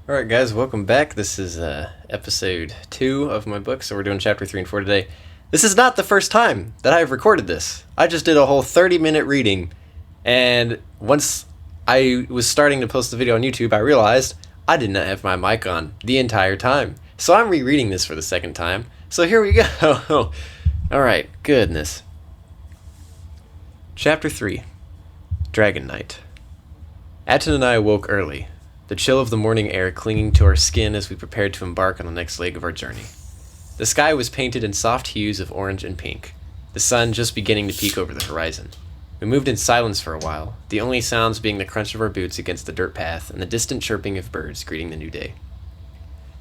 Alright guys, welcome back. This is episode 2 of my book, so we're doing chapter 3 and 4 today. This is not the first time that I've recorded this. I just did a whole 30-minute reading, and once I was starting to post the video on YouTube, I realized I did not have my mic on the entire time. So I'm rereading this for the second time, so here we go. Alright, goodness. Chapter 3, Dragon Night. Atten and I awoke early, the chill of the morning air clinging to our skin as we prepared to embark on the next leg of our journey. The sky was painted in soft hues of orange and pink, the sun just beginning to peek over the horizon. We moved in silence for a while, the only sounds being the crunch of our boots against the dirt path and the distant chirping of birds greeting the new day.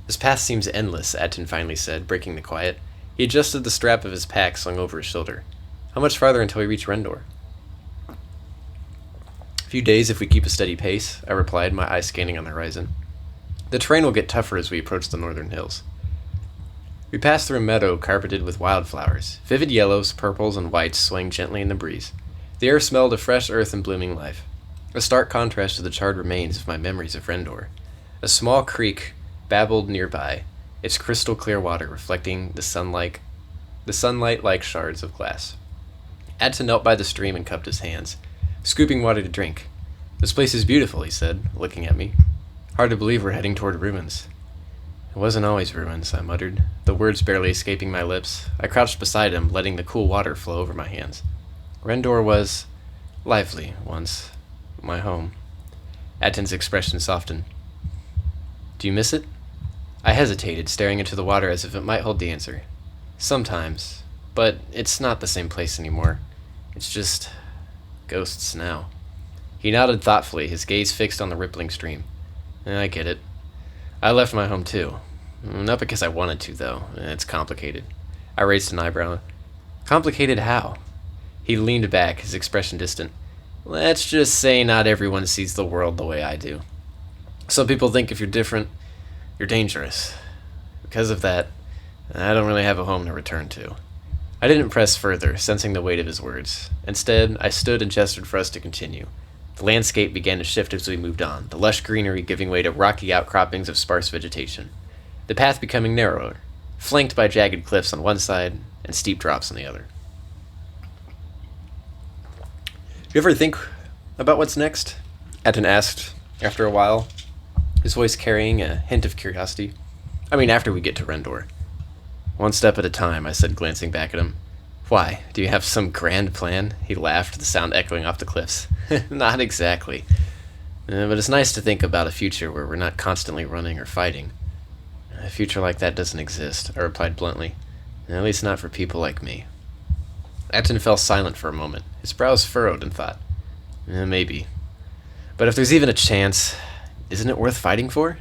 "This path seems endless," Atten finally said, breaking the quiet. He adjusted the strap of his pack slung over his shoulder. "How much farther until we reach Rendor?" "A few days if we keep a steady pace," I replied, my eyes scanning on the horizon. "The terrain will get tougher as we approach the northern hills." We passed through a meadow carpeted with wildflowers, vivid yellows, purples, and whites swaying gently in the breeze. The air smelled of fresh earth and blooming life, a stark contrast to the charred remains of my memories of Rendor. A small creek babbled nearby, its crystal clear water reflecting the sunlight like shards of glass. Atten knelt by the stream and cupped his hands, scooping water to drink. "This place is beautiful," he said, looking at me. "Hard to believe we're heading toward ruins." "It wasn't always ruins," I muttered, the words barely escaping my lips. I crouched beside him, letting the cool water flow over my hands. "Rendor was lively once. My home." Atten's expression softened. "Do you miss it?" I hesitated, staring into the water as if it might hold the answer. "Sometimes, but it's not the same place anymore. It's just ghosts now." He nodded thoughtfully, his gaze fixed on the rippling stream. "I get it. I left my home too. Not because I wanted to, though. It's complicated." I raised an eyebrow. "Complicated how?" He leaned back, his expression distant. "Let's just say not everyone sees the world the way I do. Some people think if you're different, you're dangerous. Because of that, I don't really have a home to return to." I didn't press further, sensing the weight of his words. Instead, I stood and gestured for us to continue. The landscape began to shift as we moved on, the lush greenery giving way to rocky outcroppings of sparse vegetation. The path becoming narrower, flanked by jagged cliffs on one side and steep drops on the other. "Do you ever think about what's next?" Atten asked after a while, his voice carrying a hint of curiosity. "I mean, after we get to Rendor." "One step at a time," I said, glancing back at him. "Why, do you have some grand plan?" He laughed, the sound echoing off the cliffs. "Not exactly. But it's nice to think about a future where we're not constantly running or fighting." "A future like that doesn't exist," I replied bluntly. "At least not for people like me." Atten fell silent for a moment, his brows furrowed in thought. "Maybe. But if there's even a chance, isn't it worth fighting for?"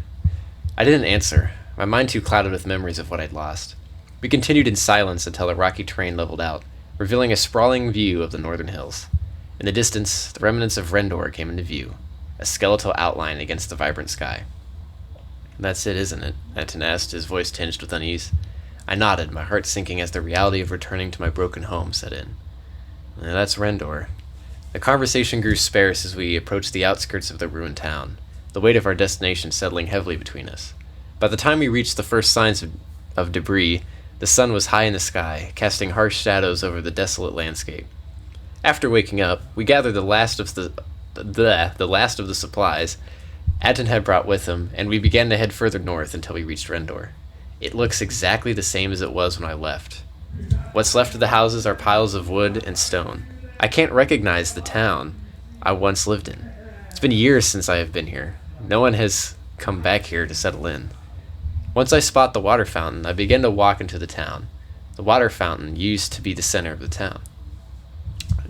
I didn't answer, my mind too clouded with memories of what I'd lost. We continued in silence until the rocky terrain leveled out, revealing a sprawling view of the northern hills. In the distance, the remnants of Rendor came into view, a skeletal outline against the vibrant sky. "That's it, isn't it?" Atten asked, his voice tinged with unease. I nodded, my heart sinking as the reality of returning to my broken home set in. "That's Rendor." The conversation grew sparse as we approached the outskirts of the ruined town, the weight of our destination settling heavily between us. By the time we reached the first signs of debris, the sun was high in the sky, casting harsh shadows over the desolate landscape. After waking up, we gathered the last of the supplies Atten had brought with him, and we began to head further north until we reached Rendor. It looks exactly the same as it was when I left. What's left of the houses are piles of wood and stone. I can't recognize the town I once lived in. It's been years since I have been here. No one has come back here to settle in. Once I spot the water fountain, I begin to walk into the town. The water fountain used to be the center of the town.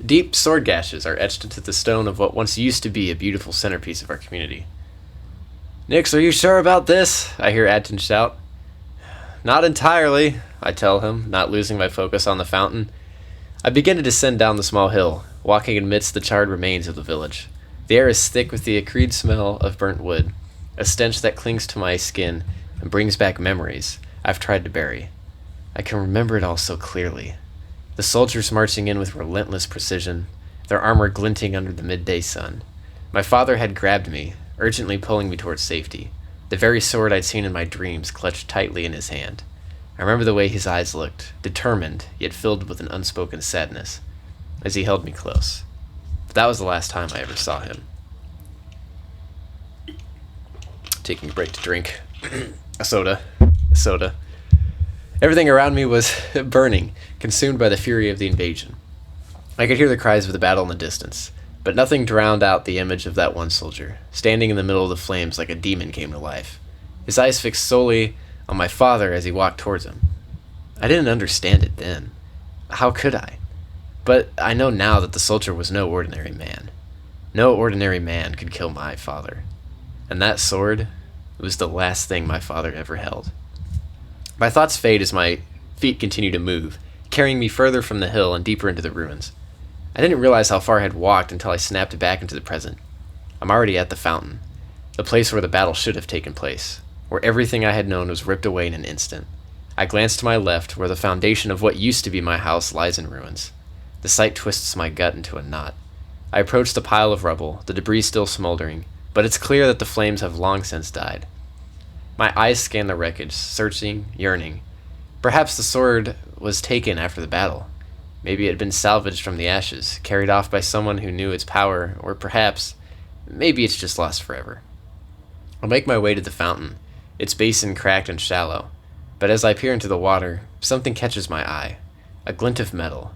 Deep sword gashes are etched into the stone of what once used to be a beautiful centerpiece of our community. "Nix, are you sure about this?" I hear Atten shout. "Not entirely," I tell him, not losing my focus on the fountain. I begin to descend down the small hill, walking amidst the charred remains of the village. The air is thick with the acrid smell of burnt wood, a stench that clings to my skin and brings back memories I've tried to bury. I can remember it all so clearly. The soldiers marching in with relentless precision, their armor glinting under the midday sun. My father had grabbed me, urgently pulling me towards safety. The very sword I'd seen in my dreams clutched tightly in his hand. I remember the way his eyes looked, determined, yet filled with an unspoken sadness, as he held me close. But that was the last time I ever saw him. Taking a break to drink a soda. Everything around me was burning, consumed by the fury of the invasion. I could hear the cries of the battle in the distance, but nothing drowned out the image of that one soldier, standing in the middle of the flames like a demon came to life, his eyes fixed solely on my father as he walked towards him. I didn't understand it then. How could I? But I know now that the soldier was no ordinary man. No ordinary man could kill my father. And that sword was the last thing my father ever held. My thoughts fade as my feet continue to move, carrying me further from the hill and deeper into the ruins. I didn't realize how far I had walked until I snapped back into the present. I'm already at the fountain, the place where the battle should have taken place, where everything I had known was ripped away in an instant. I glanced to my left, where the foundation of what used to be my house lies in ruins. The sight twists my gut into a knot. I approach the pile of rubble, the debris still smoldering, but it's clear that the flames have long since died. My eyes scan the wreckage, searching, yearning. Perhaps the sword was taken after the battle. Maybe it had been salvaged from the ashes, carried off by someone who knew its power, or perhaps, maybe it's just lost forever. I make my way to the fountain, its basin cracked and shallow, but as I peer into the water, something catches my eye, a glint of metal.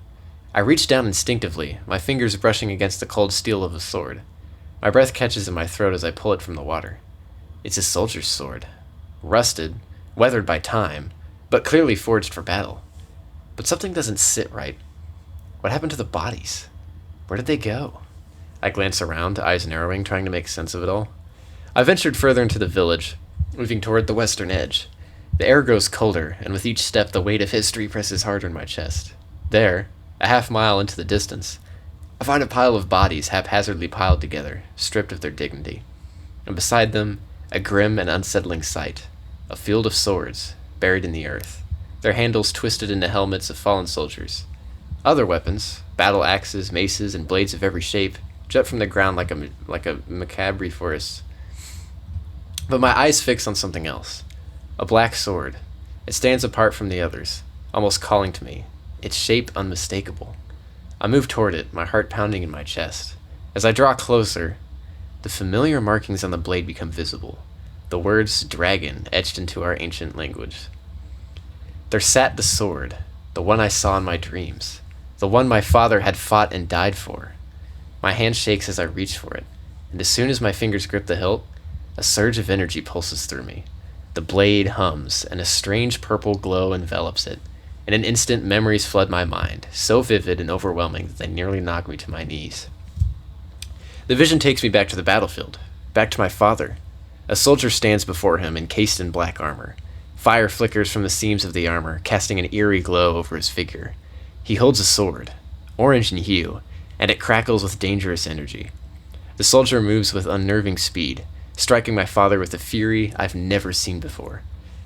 I reach down instinctively, my fingers brushing against the cold steel of the sword. My breath catches in my throat as I pull it from the water. It's a soldier's sword, rusted, weathered by time, but clearly forged for battle. But something doesn't sit right. What happened to the bodies? Where did they go? I glance around, eyes narrowing, trying to make sense of it all. I ventured further into the village, moving toward the western edge. The air grows colder, and with each step the weight of history presses harder in my chest. There, a half-mile into the distance, I find a pile of bodies haphazardly piled together, stripped of their dignity. And beside them, a grim and unsettling sight, a field of swords, buried in the earth, their handles twisted into helmets of fallen soldiers. Other weapons, battle axes, maces, and blades of every shape, jut from the ground like a macabre forest. But my eyes fix on something else. A black sword. It stands apart from the others, almost calling to me, its shape unmistakable. I move toward it, my heart pounding in my chest. As I draw closer, the familiar markings on the blade become visible, the words dragon etched into our ancient language. There sat the sword, the one I saw in my dreams, the one my father had fought and died for. My hand shakes as I reach for it, and as soon as my fingers grip the hilt, a surge of energy pulses through me. The blade hums, and a strange purple glow envelops it. In an instant, memories flood my mind, so vivid and overwhelming that they nearly knock me to my knees. The vision takes me back to the battlefield, back to my father. A soldier stands before him, encased in black armor. Fire flickers from the seams of the armor, casting an eerie glow over his figure. He holds a sword, orange in hue, and it crackles with dangerous energy. The soldier moves with unnerving speed, striking my father with a fury I've never seen before.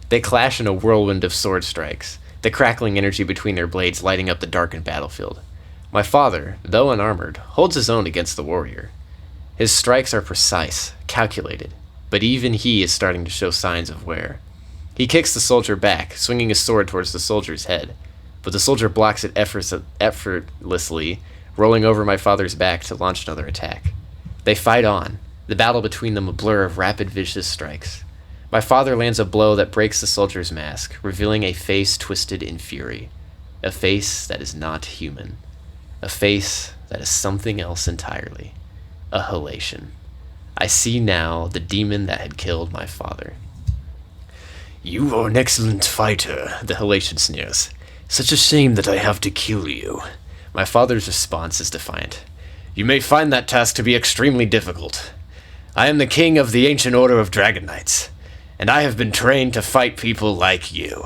They clash in a whirlwind of sword strikes, the crackling energy between their blades lighting up the darkened battlefield. My father, though unarmored, holds his own against the warrior. His strikes are precise, calculated, but even he is starting to show signs of wear. He kicks the soldier back, swinging his sword towards the soldier's head, but the soldier blocks it effortlessly, rolling over my father's back to launch another attack. They fight on, the battle between them a blur of rapid, vicious strikes. My father lands a blow that breaks the soldier's mask, revealing a face twisted in fury. A face that is not human. A face that is something else entirely. A halation. I see now the demon that had killed my father. "You are an excellent fighter," the halation sneers. "Such a shame that I have to kill you." My father's response is defiant. "You may find that task to be extremely difficult. I am the king of the ancient order of Dragon Knights, and I have been trained to fight people like you."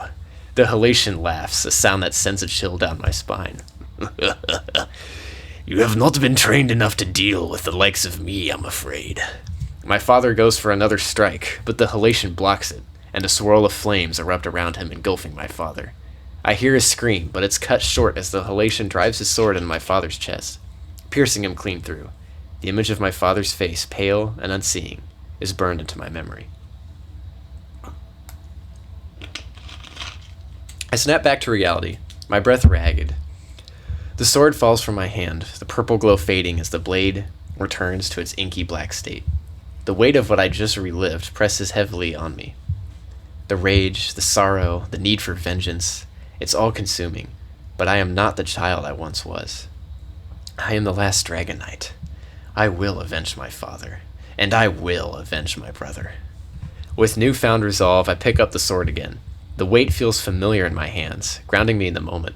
The halation laughs, a sound that sends a chill down my spine. "You have not been trained enough to deal with the likes of me, I'm afraid." My father goes for another strike, but the halation blocks it, and a swirl of flames erupt around him, engulfing my father. I hear his scream, but it's cut short as the halation drives his sword into my father's chest, piercing him clean through. The image of my father's face, pale and unseeing, is burned into my memory. I snap back to reality, my breath ragged. The sword falls from my hand, the purple glow fading as the blade returns to its inky black state. The weight of what I just relived presses heavily on me. The rage, the sorrow, the need for vengeance, it's all consuming, but I am not the child I once was. I am the last Dragon Knight. I will avenge my father, and I will avenge my brother. With newfound resolve, I pick up the sword again. The weight feels familiar in my hands, grounding me in the moment.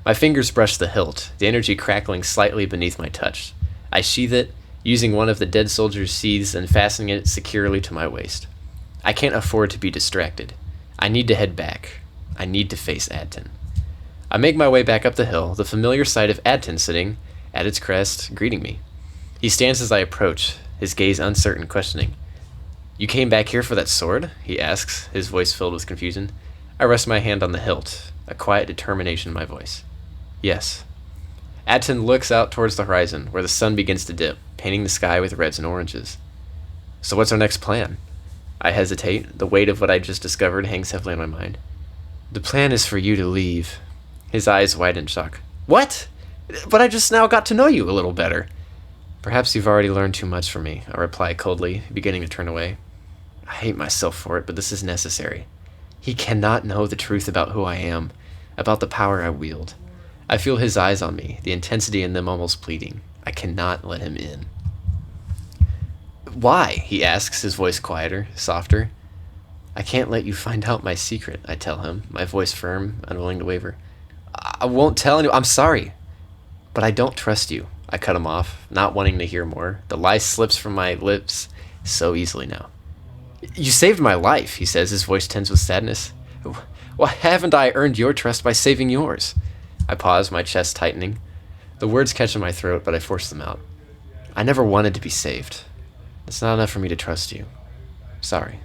My fingers brush the hilt, the energy crackling slightly beneath my touch. I sheath it, using one of the dead soldier's sheaths and fastening it securely to my waist. I can't afford to be distracted. I need to head back. I need to face Adton. I make my way back up the hill, the familiar sight of Adton sitting at its crest, greeting me. He stands as I approach, his gaze uncertain, questioning. "You came back here for that sword?" he asks, his voice filled with confusion. I rest my hand on the hilt, a quiet determination in my voice. "Yes." Adton looks out towards the horizon, where the sun begins to dip, painting the sky with reds and oranges. "So what's our next plan?" I hesitate. The weight of what I just discovered hangs heavily on my mind. "The plan is for you to leave." His eyes widen in shock. "What? But I just now got to know you a little better." "Perhaps you've already learned too much from me," I reply coldly, beginning to turn away. I hate myself for it, but this is necessary. He cannot know the truth about who I am, about the power I wield. I feel his eyes on me, the intensity in them almost pleading. I cannot let him in. "Why?" he asks, his voice quieter, softer. "I can't let you find out my secret," I tell him, my voice firm, unwilling to waver. "I won't tell anyone. I'm sorry. But I don't trust you." I cut him off, not wanting to hear more. The lie slips from my lips so easily now. "You saved my life," he says, his voice tense with sadness. "Why haven't I earned your trust by saving yours?" I pause, my chest tightening. The words catch in my throat, but I force them out. "I never wanted to be saved. It's not enough for me to trust you. Sorry."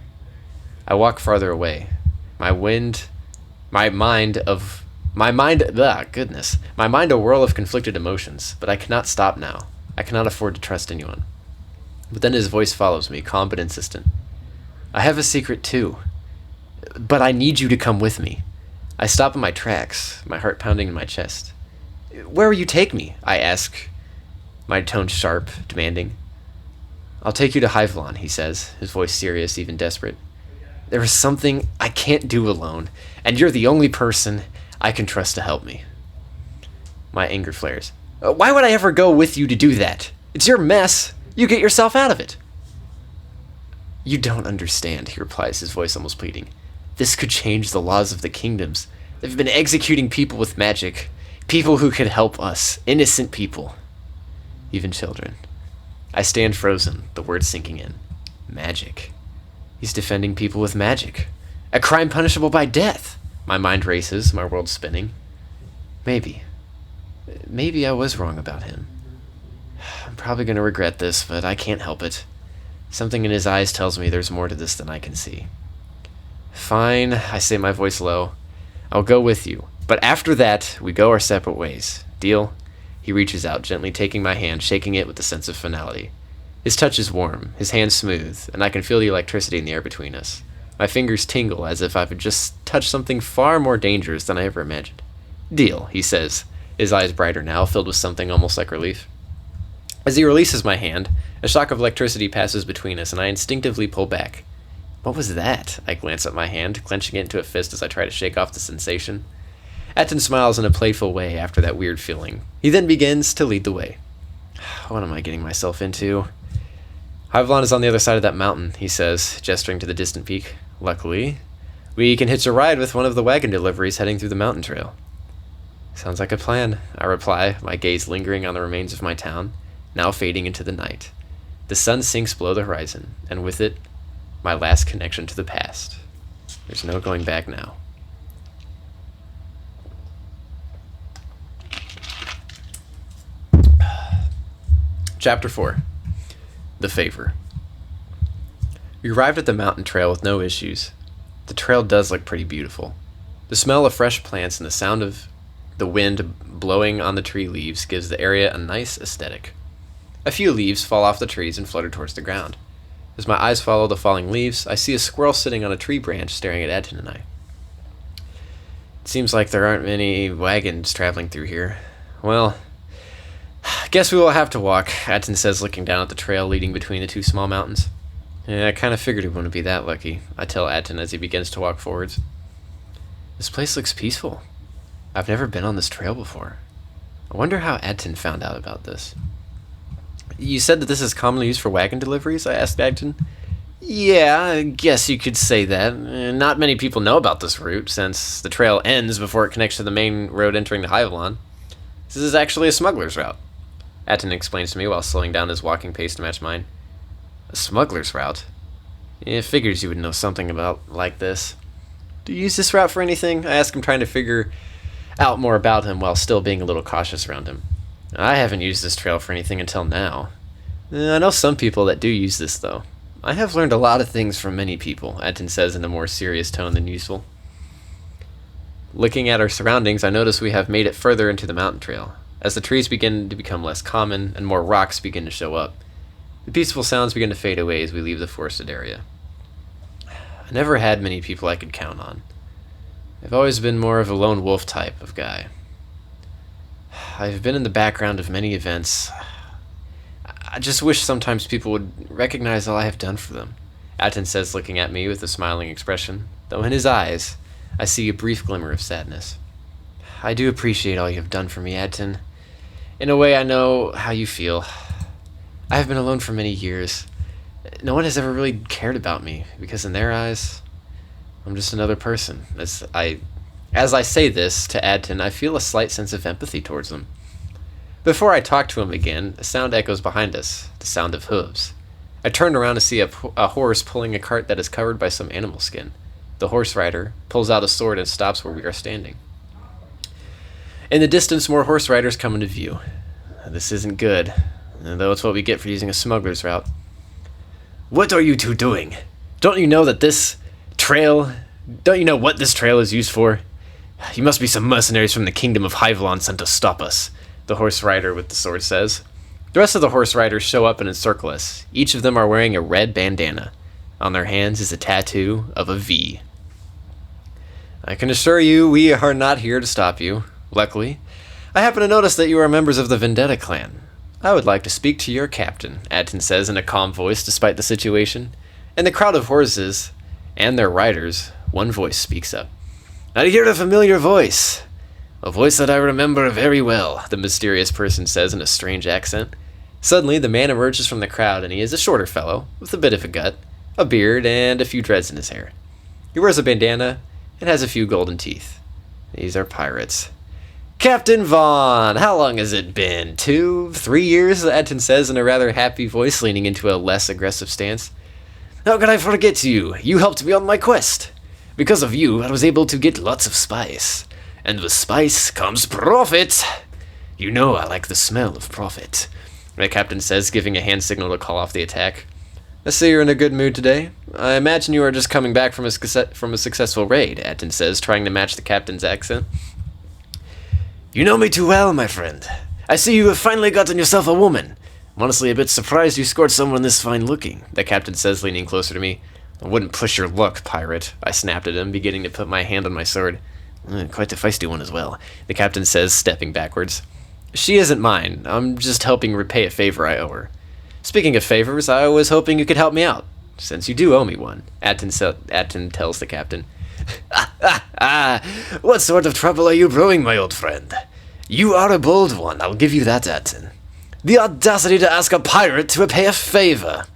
I walk farther away. My mind a whirl of conflicted emotions, but I cannot stop now. I cannot afford to trust anyone. But then his voice follows me, calm but insistent. "I have a secret too, but I need you to come with me." I stop in my tracks, my heart pounding in my chest. "Where will you take me?" I ask, my tone sharp, demanding. "I'll take you to Hivlon," he says, his voice serious, even desperate. "There is something I can't do alone, and you're the only person I can trust to help me." My anger flares. "Why would I ever go with you to do that? It's your mess. You get yourself out of it." "You don't understand," he replies, his voice almost pleading. "This could change the laws of the kingdoms. They've been executing people with magic. People who could help us. Innocent people. Even children." I stand frozen, the words sinking in. Magic. He's defending people with magic. A crime punishable by death. My mind races, my world spinning. Maybe I was wrong about him. I'm probably going to regret this, but I can't help it. Something in his eyes tells me there's more to this than I can see. "Fine," I say, my voice low. "I'll go with you. But after that, we go our separate ways. Deal?" He reaches out, gently taking my hand, shaking it with a sense of finality. His touch is warm, his hand smooth, and I can feel the electricity in the air between us. My fingers tingle as if I've just touched something far more dangerous than I ever imagined. "Deal," he says, his eyes brighter now, filled with something almost like relief. As he releases my hand, a shock of electricity passes between us, and I instinctively pull back. What was that? I glance at my hand, clenching it into a fist as I try to shake off the sensation. Atton smiles in a playful way after that weird feeling. He then begins to lead the way. What am I getting myself into? "Hivlon is on the other side of that mountain," he says, gesturing to the distant peak. "Luckily, we can hitch a ride with one of the wagon deliveries heading through the mountain trail." "Sounds like a plan," I reply, my gaze lingering on the remains of my town, now fading into the night. The sun sinks below the horizon, and with it, my last connection to the past. There's no going back now. Chapter 4. The Favor. We arrived at the mountain trail with no issues. The trail does look pretty beautiful. The smell of fresh plants and the sound of the wind blowing on the tree leaves gives the area a nice aesthetic. A few leaves fall off the trees and flutter towards the ground. As my eyes follow the falling leaves, I see a squirrel sitting on a tree branch staring at Adton and I. Seems like there aren't many wagons traveling through here. Well, guess we will have to walk, Atten says, looking down at the trail leading between the two small mountains. Yeah, I kind of figured he wouldn't be that lucky, I tell Atten as he begins to walk forwards. This place looks peaceful. I've never been on this trail before. I wonder how Atten found out about this. You said that this is commonly used for wagon deliveries? I asked Atten. Yeah, I guess you could say that. Not many people know about this route, since the trail ends before it connects to the main road entering the Hyvelon. This is actually a smuggler's route, Atten explains to me while slowing down his walking pace to match mine. A smuggler's route? Yeah, figures you would know something about like this. Do you use this route for anything? I ask him, trying to figure out more about him while still being a little cautious around him. I haven't used this trail for anything until now. I know some people that do use this, though. I have learned a lot of things from many people, Atten says in a more serious tone than usual. Looking at our surroundings, I notice we have made it further into the mountain trail, as the trees begin to become less common and more rocks begin to show up. The peaceful sounds begin to fade away as we leave the forested area. I never had many people I could count on. I've always been more of a lone wolf type of guy. I've been in the background of many events. I just wish sometimes people would recognize all I have done for them, Atten says, looking at me with a smiling expression, though in his eyes I see a brief glimmer of sadness. I do appreciate all you have done for me, Atten. In a way, I know how you feel. I have been alone for many years. No one has ever really cared about me, because in their eyes, I'm just another person. As I say this to Atten, I feel a slight sense of empathy towards them. Before I talk to him again, a sound echoes behind us, the sound of hooves. I turn around to see a horse pulling a cart that is covered by some animal skin. The horse rider pulls out a sword and stops where we are standing. In the distance, more horse riders come into view. This isn't good, though it's what we get for using a smuggler's route. What are you two doing? Don't you know what this trail is used for? You must be some mercenaries from the kingdom of Hyvelon sent to stop us, the horse rider with the sword says. The rest of the horse riders show up and encircle us. Each of them are wearing a red bandana. On their hands is a tattoo of a V. I can assure you we are not here to stop you. Luckily, I happen to notice that you are members of the Vendetta clan. I would like to speak to your captain, Atten says in a calm voice despite the situation. In the crowd of horses and their riders, one voice speaks up. I hear a familiar voice. A voice that I remember very well, the mysterious person says in a strange accent. Suddenly, the man emerges from the crowd, and he is a shorter fellow, with a bit of a gut, a beard, and a few dreads in his hair. He wears a bandana and has a few golden teeth. These are pirates. Captain Vaughn, how long has it been? 2, 3 years? Atten says in a rather happy voice, leaning into a less aggressive stance. How could I forget you? You helped me on my quest. Because of you, I was able to get lots of spice. And with spice comes profit. You know I like the smell of profit, the captain says, giving a hand signal to call off the attack. I see you're in a good mood today. I imagine you are just coming back from a successful raid, Atten says, trying to match the captain's accent. You know me too well, my friend. I see you have finally gotten yourself a woman. I'm honestly a bit surprised you scored someone this fine-looking, the captain says, leaning closer to me. I wouldn't push your luck, pirate, I snapped at him, beginning to put my hand on my sword. Quite a feisty one as well, the captain says, stepping backwards. She isn't mine. I'm just helping repay a favor I owe her. Speaking of favors, I was hoping you could help me out, since you do owe me one, Atten tells the captain. What sort of trouble are you brewing, my old friend? You are a bold one, I'll give you that, Atten. The audacity to ask a pirate to repay a favor.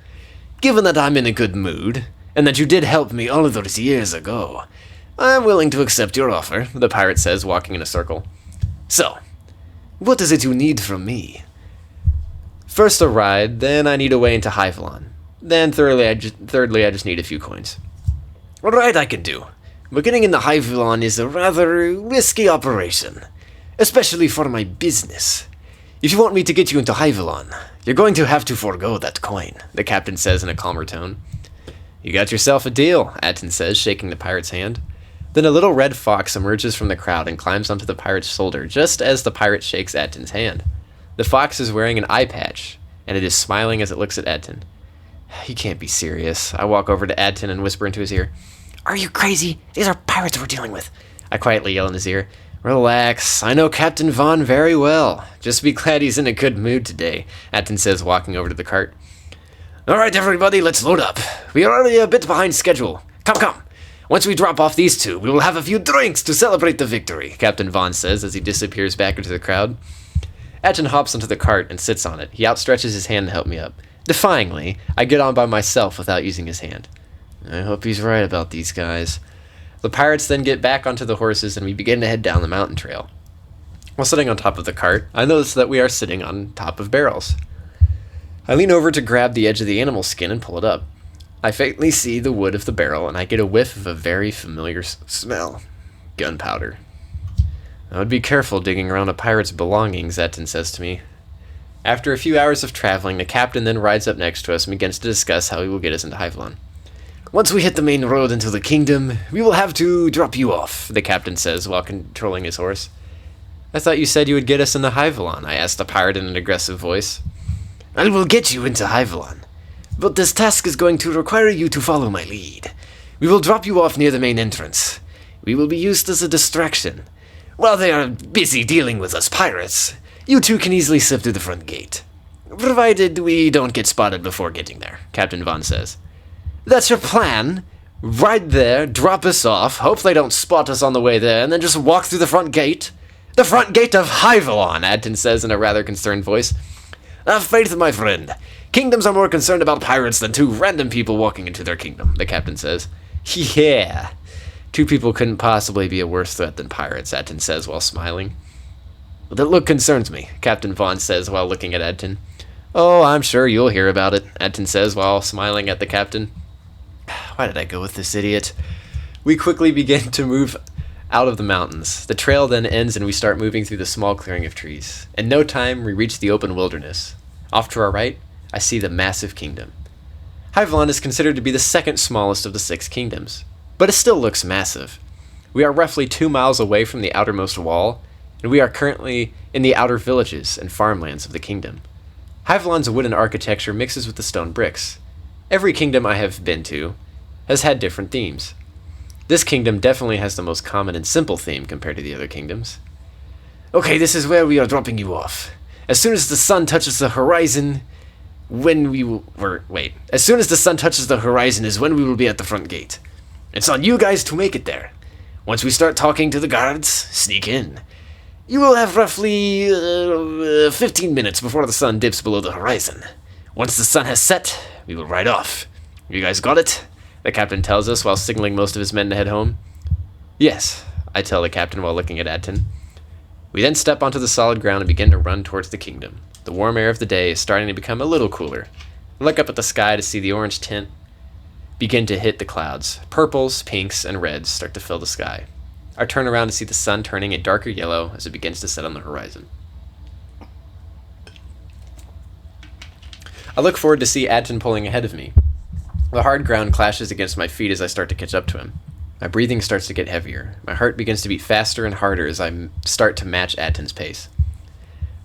Given that I'm in a good mood, and that you did help me all of those years ago, I'm willing to accept your offer, the pirate says, walking in a circle. So, what is it you need from me? First a ride, then I need a way into Hyvelon. Then thirdly, I just need a few coins. A ride I can do, but getting into Hyvelon is a rather risky operation, especially for my business. If you want me to get you into Hyvelon, you're going to have to forego that coin, the captain says in a calmer tone. You got yourself a deal, Atten says, shaking the pirate's hand. Then a little red fox emerges from the crowd and climbs onto the pirate's shoulder just as the pirate shakes Atten's hand. The fox is wearing an eye patch, and it is smiling as it looks at Atten. You can't be serious. I walk over to Atten and whisper into his ear, Are you crazy? These are pirates we're dealing with. I quietly yell in his ear. Relax, I know Captain Vaughn very well. Just be glad he's in a good mood today, Atten says, walking over to the cart. Alright everybody, let's load up. We are already a bit behind schedule. Come. Once we drop off these two, we will have a few drinks to celebrate the victory, Captain Vaughn says as he disappears back into the crowd. Atten hops onto the cart and sits on it. He outstretches his hand to help me up. Defyingly, I get on by myself without using his hand. I hope he's right about these guys. The pirates then get back onto the horses and we begin to head down the mountain trail. While sitting on top of the cart, I notice that we are sitting on top of barrels. I lean over to grab the edge of the animal skin and pull it up. I faintly see the wood of the barrel and I get a whiff of a very familiar smell. Gunpowder. I would be careful digging around a pirate's belongings, Atten says to me. After a few hours of traveling, the captain then rides up next to us and begins to discuss how he will get us into Hyvelon. Once we hit the main road into the kingdom, we will have to drop you off, the captain says while controlling his horse. I thought you said you would get us into Hyvelon, I asked the pirate in an aggressive voice. I will get you into Hyvelon, but this task is going to require you to follow my lead. We will drop you off near the main entrance. We will be used as a distraction. While they are busy dealing with us pirates, you two can easily slip through the front gate. Provided we don't get spotted before getting there, Captain Vaughn says. That's your plan? Right there, drop us off, hope they don't spot us on the way there, and then just walk through the front gate? The front gate of Hyvelon, Atten says in a rather concerned voice. Have faith, my friend. Kingdoms are more concerned about pirates than two random people walking into their kingdom, the captain says. Yeah. Two people couldn't possibly be a worse threat than pirates, Atten says while smiling. That look concerns me, Captain Vaughn says while looking at Atten. Oh, I'm sure you'll hear about it, Atten says while smiling at the captain. Why did I go with this idiot? We quickly begin to move out of the mountains. The trail then ends and we start moving through the small clearing of trees. In no time, we reach the open wilderness. Off to our right, I see the massive kingdom. Hyvelon is considered to be the second smallest of the 6 kingdoms, but it still looks massive. We are roughly 2 miles away from the outermost wall, and we are currently in the outer villages and farmlands of the kingdom. Hyvelon's wooden architecture mixes with the stone bricks. Every kingdom I have been to has had different themes. This kingdom definitely has the most common and simple theme compared to the other kingdoms. Okay, this is where we are dropping you off. As soon as the sun touches the horizon, as soon as the sun touches the horizon is when we will be at the front gate. It's on you guys to make it there. Once we start talking to the guards, sneak in. You will have roughly 15 minutes before the sun dips below the horizon. Once the sun has set, we will ride off. You guys got it? The captain tells us while signaling most of his men to head home. Yes, I tell the captain while looking at Atten. We then step onto the solid ground and begin to run towards the kingdom. The warm air of the day is starting to become a little cooler. I look up at the sky to see the orange tint begin to hit the clouds. Purples, pinks, and reds start to fill the sky. I turn around to see the sun turning a darker yellow as it begins to set on the horizon. I look forward to see Atten pulling ahead of me. The hard ground clashes against my feet as I start to catch up to him. My breathing starts to get heavier. My heart begins to beat faster and harder as I start to match Atten's pace.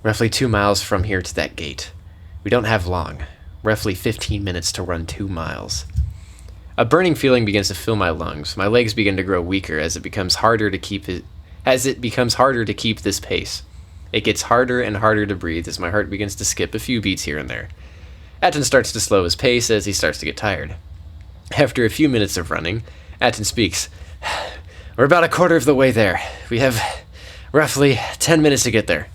Roughly 2 miles from here to that gate. We don't have long. Roughly 15 minutes to run 2 miles. A burning feeling begins to fill my lungs. My legs begin to grow weaker as it becomes harder to keep this pace. It gets harder and harder to breathe as my heart begins to skip a few beats here and there. Atten starts to slow his pace as he starts to get tired. After a few minutes of running, Atten speaks. We're about a quarter of the way there. We have roughly 10 minutes to get there.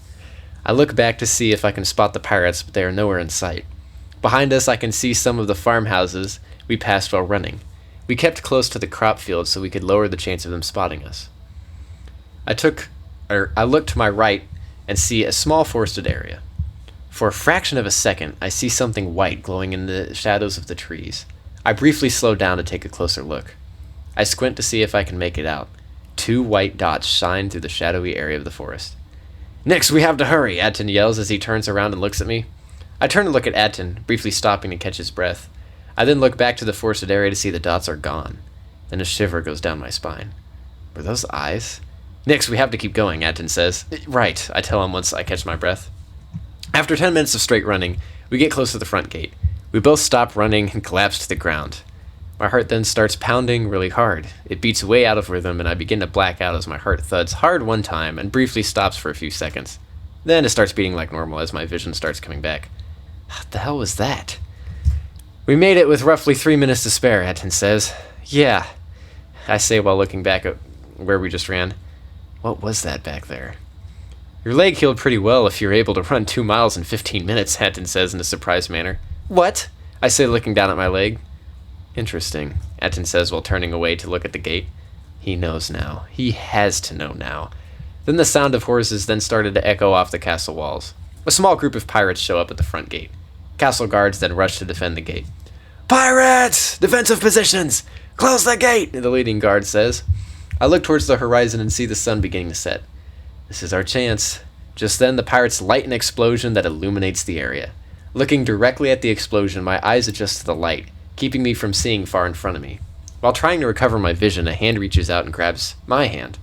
I look back to see if I can spot the pirates, but they are nowhere in sight. Behind us, I can see some of the farmhouses we passed while running. We kept close to the crop field so we could lower the chance of them spotting us. I look to my right and see a small forested area. For a fraction of a second, I see something white glowing in the shadows of the trees. I briefly slow down to take a closer look. I squint to see if I can make it out. 2 white dots shine through the shadowy area of the forest. Next, we have to hurry, Atten yells as he turns around and looks at me. I turn to look at Atten, briefly stopping to catch his breath. I then look back to the forested area to see the dots are gone. Then a shiver goes down my spine. Were those eyes? Next, we have to keep going, Atten says. Right, I tell him once I catch my breath. After 10 minutes of straight running, we get close to the front gate. We both stop running and collapse to the ground. My heart then starts pounding really hard. It beats way out of rhythm, and I begin to black out as my heart thuds hard one time and briefly stops for a few seconds. Then it starts beating like normal as my vision starts coming back. What the hell was that? We made it with roughly 3 minutes to spare, Atten says. Yeah, I say while looking back at where we just ran. What was that back there? Your leg healed pretty well if you're able to run 2 miles in 15 minutes, Atten says in a surprised manner. What? I say, looking down at my leg. Interesting, Atten says while turning away to look at the gate. He knows now. He has to know now. Then the sound of horses then started to echo off the castle walls. A small group of pirates show up at the front gate. Castle guards then rush to defend the gate. Pirates! Defensive positions! Close the gate! The leading guard says. I look towards the horizon and see the sun beginning to set. This is our chance. Just then, the pirates light an explosion that illuminates the area. Looking directly at the explosion, my eyes adjust to the light, keeping me from seeing far in front of me. While trying to recover my vision, a hand reaches out and grabs my hand.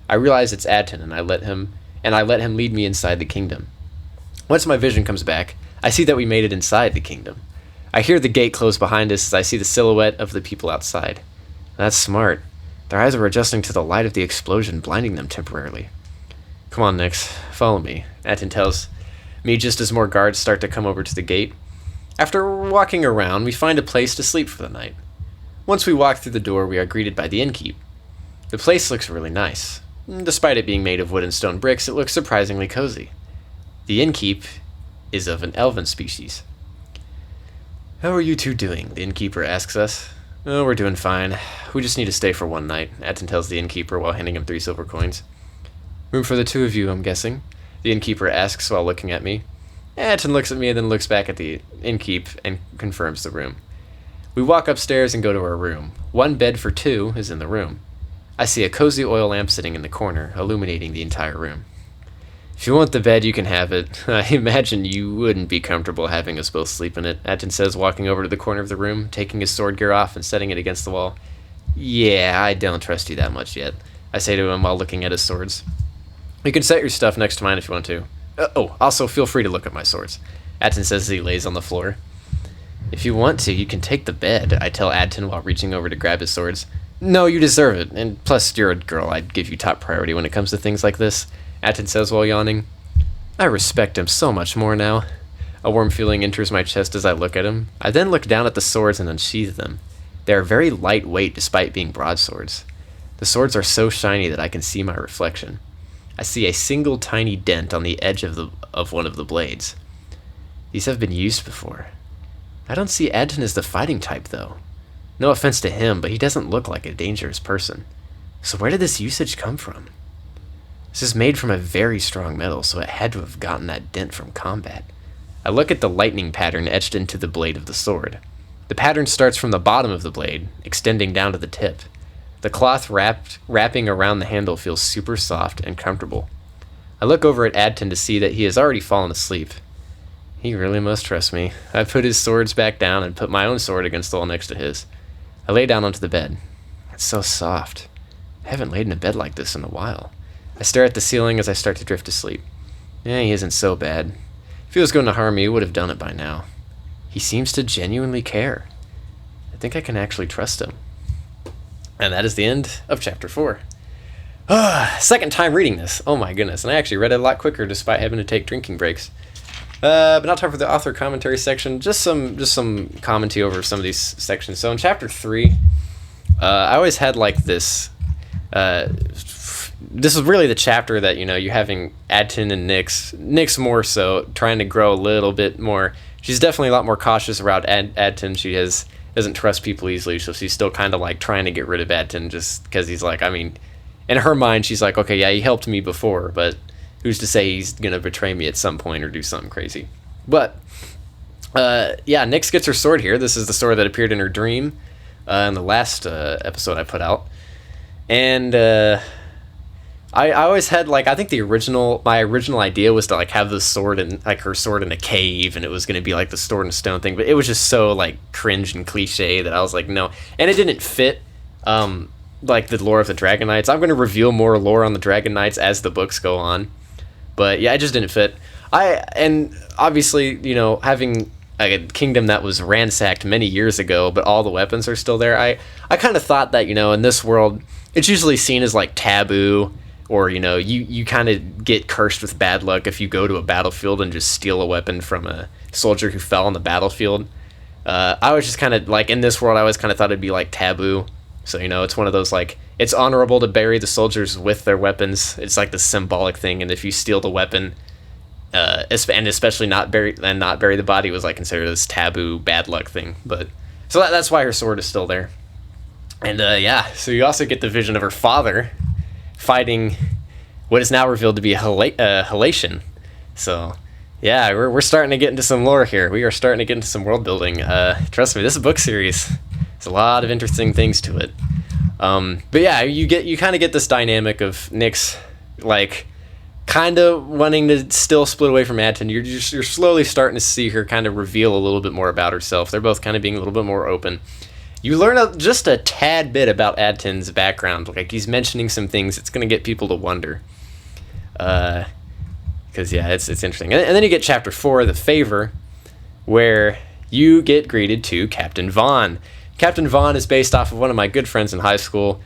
I realize it's Atten, and I let him lead me inside the kingdom. Once my vision comes back, I see that we made it inside the kingdom. I hear the gate close behind us as I see the silhouette of the people outside. That's smart. Their eyes were adjusting to the light of the explosion, blinding them temporarily. Come on, Nix. Follow me, Atten tells me just as more guards start to come over to the gate. After walking around, we find a place to sleep for the night. Once we walk through the door, we are greeted by the innkeep. The place looks really nice. Despite it being made of wood and stone bricks, it looks surprisingly cozy. The innkeep is of an elven species. How are you two doing? The innkeeper asks us. Oh, we're doing fine. We just need to stay for one night, Atten tells the innkeeper while handing him 3 silver coins. Room for the 2 of you, I'm guessing? The innkeeper asks while looking at me. Atten looks at me and then looks back at the innkeep and confirms the room. We walk upstairs and go to our room. 1 bed for 2 is in the room. I see a cozy oil lamp sitting in the corner, illuminating the entire room. If you want the bed, you can have it. I imagine you wouldn't be comfortable having us both sleep in it, Atten says, walking over to the corner of the room, taking his sword gear off and setting it against the wall. Yeah, I don't trust you that much yet, I say to him while looking at his swords. You can set your stuff next to mine if you want to. Also feel free to look at my swords, Atten says as he lays on the floor. If you want to, you can take the bed, I tell Atten while reaching over to grab his swords. No, you deserve it, and plus you're a girl, I'd give you top priority when it comes to things like this, Atten says while yawning. I respect him so much more now. A warm feeling enters my chest as I look at him. I then look down at the swords and unsheath them. They are very lightweight despite being broadswords. The swords are so shiny that I can see my reflection. I see a single tiny dent on the edge of one of the blades. These have been used before. I don't see Atten as the fighting type, though. No offense to him, but he doesn't look like a dangerous person. So where did this usage come from? This is made from a very strong metal, so it had to have gotten that dent from combat. I look at the lightning pattern etched into the blade of the sword. The pattern starts from the bottom of the blade, extending down to the tip. The cloth wrapping around the handle feels super soft and comfortable. I look over at Atten to see that he has already fallen asleep. He really must trust me. I put his swords back down and put my own sword against the wall next to his. I lay down onto the bed. It's so soft. I haven't laid in a bed like this in a while. I stare at the ceiling as I start to drift to sleep. He isn't so bad. If he was going to harm me, he would have done it by now. He seems to genuinely care. I think I can actually trust him. And that is the end of Chapter 4. Second time reading this. Oh my goodness. And I actually read it a lot quicker despite having to take drinking breaks. But now time for the author commentary section. Just some commentary over some of these sections. So in Chapter 3, I always had like this... this is really the chapter that, you're having Atten and Nyx more so, trying to grow a little bit more. She's definitely a lot more cautious around Atten. She doesn't trust people easily, so she's still kind of like trying to get rid of Atten just because he's like, in her mind, she's like, okay, yeah, he helped me before, but who's to say he's going to betray me at some point or do something crazy. But, Nyx gets her sword here. This is the sword that appeared in her dream in the last episode I put out. And I always had I think my original idea was to have this sword and her sword in a cave, and it was going to be like the sword and stone thing, but it was just so cringe and cliche that I was like, no, and it didn't fit the lore of the Dragon Knights. I'm going to reveal more lore on the Dragon Knights as the books go on, but yeah, it just didn't fit. And obviously, having a kingdom that was ransacked many years ago, but all the weapons are still there. I kind of thought that, in this world, it's usually seen as like taboo, or you kind of get cursed with bad luck if you go to a battlefield and just steal a weapon from a soldier who fell on the battlefield. I was just kind of like, in this world, I always kind of thought it'd be like taboo. So it's one of those, like, it's honorable to bury the soldiers with their weapons. It's like the symbolic thing, and if you steal the weapon, and especially not bury the body, was like considered this taboo bad luck thing. But so that's why her sword is still there. And so you also get the vision of her father fighting what is now revealed to be a Halatian. So yeah, we're starting to get into some lore here. We are starting to get into some world building. Trust me, this is a book series. There's a lot of interesting things to it. But yeah, you kind of get this dynamic of Nyx, like, kind of wanting to still split away from Adton. You're slowly starting to see her kind of reveal a little bit more about herself. They're both kind of being a little bit more open. You learn just a tad bit about Adton's background. Like, he's mentioning some things that's going to get people to wonder. Because, yeah, it's interesting. And then you get Chapter 4, The Favor, where you get greeted to Captain Vaughn. Captain Vaughn is based off of one of my good friends in high school.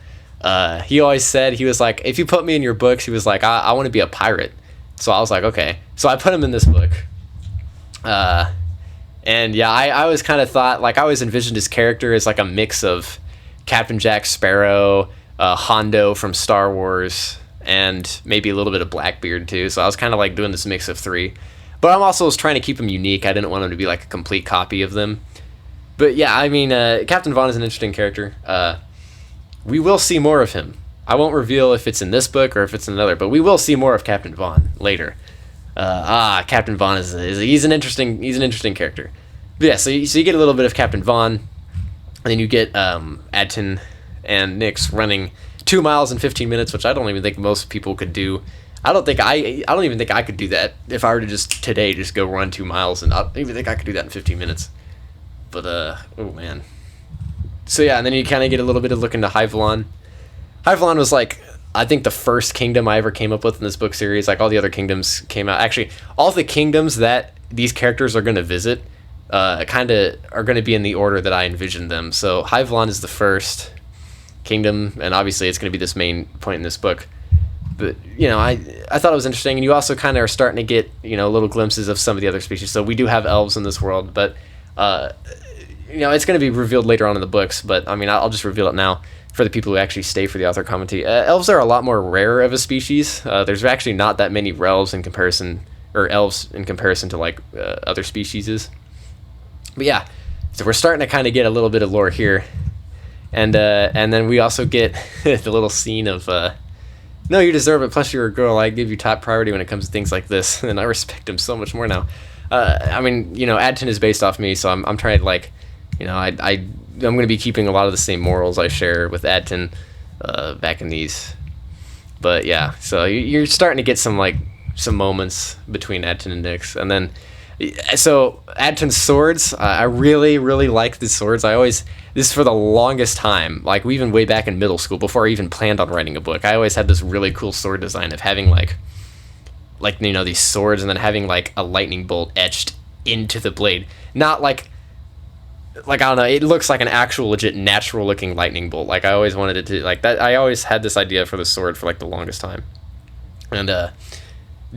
He always said, he was like, if you put me in your books, he was like, I want to be a pirate. So I was like, okay. So I put him in this book. And yeah, I always kind of thought, like, I always envisioned his character as like a mix of Captain Jack Sparrow, Hondo from Star Wars, and maybe a little bit of Blackbeard too. So I was kind of like doing this mix of three. But I'm also was trying to keep him unique. I didn't want him to be like a complete copy of them. But yeah, I mean, Captain Vaughn is an interesting character. We will see more of him. I won't reveal if it's in this book or if it's in another, but we will see more of Captain Vaughn later. Captain Vaughn he's an interesting character. But yeah, so you get a little bit of Captain Vaughn, and then you get Adton and Nyx running 2 miles in 15 minutes, which I don't even think most people could do. I don't even think I could do that if I were to just go run 2 miles, and I don't even think I could do that in 15 minutes. But oh man. So yeah, and then you kind of get a little bit of look into Hyvalon. Hyvalon was like, I think, the first kingdom I ever came up with in this book series. Like, all the other kingdoms came out. Actually, all the kingdoms that these characters are going to visit kind of are going to be in the order that I envisioned them. So Hyvalon is the first kingdom, and obviously it's going to be this main point in this book. But, I thought it was interesting, and you also kind of are starting to get, little glimpses of some of the other species. So we do have elves in this world, but, it's going to be revealed later on in the books. But, I mean, I'll just reveal it now for the people who actually stay for the author commentary. Elves are a lot more rare of a species. There's actually not that many elves in comparison to, like, other species. But yeah, so we're starting to kind of get a little bit of lore here. And then we also get the little scene of, no, you deserve it, plus you're a girl, I give you top priority when it comes to things like this, and I respect him so much more now. I mean, Adton is based off me, so I'm trying to, like, I'm going to be keeping a lot of the same morals I share with Adton back in these. But yeah, so you're starting to get some moments between Adton and Nyx. And then, so Adton's swords, I really, really like the swords. This for the longest time, like even way back in middle school, before I even planned on writing a book, I always had this really cool sword design of having like these swords and then having like a lightning bolt etched into the blade. Not like I don't know, it looks like an actual legit natural looking lightning bolt. Like, I always wanted it to, like, that. I always had this idea for the sword for like the longest time. And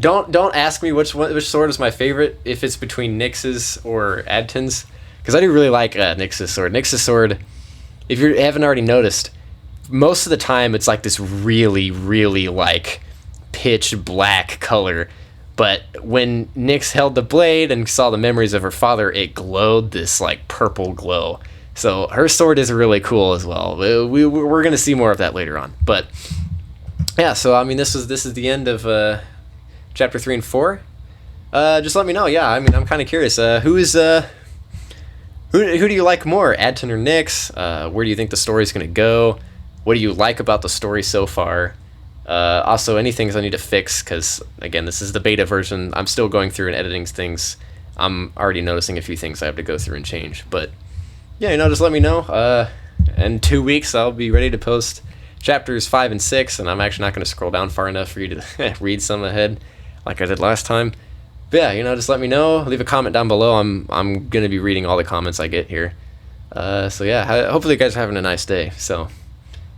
don't ask me which sword is my favorite, if it's between Nyx's or Adton's, because I do really like Nyx's sword. Nyx's sword, if you haven't already noticed, most of the time it's like this really, really like pitch black color. But when Nyx held the blade and saw the memories of her father, it glowed this like purple glow. So her sword is really cool as well. We're going to see more of that later on. But yeah, so I mean, this is the end of chapter 3 and 4. Just let me know. Yeah, I mean, I'm kind of curious. Who do you like more, Adton or Nyx? Where do you think the story's going to go? What do you like about the story so far? Also, any things I need to fix, because, again, this is the beta version. I'm still going through and editing things. I'm already noticing a few things I have to go through and change. But, yeah, just let me know. In 2 weeks, I'll be ready to post chapters 5 and 6, and I'm actually not going to scroll down far enough for you to read some ahead like I did last time. But yeah, just let me know. Leave a comment down below. I'm gonna be reading all the comments I get here. So yeah, hopefully you guys are having a nice day. So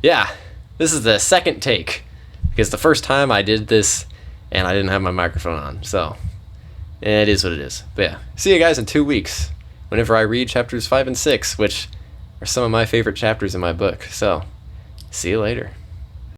yeah, this is the second take, because the first time I did this and I didn't have my microphone on. So it is what it is. But yeah, see you guys in 2 weeks whenever I read chapters 5 and 6, which are some of my favorite chapters in my book. So see you later.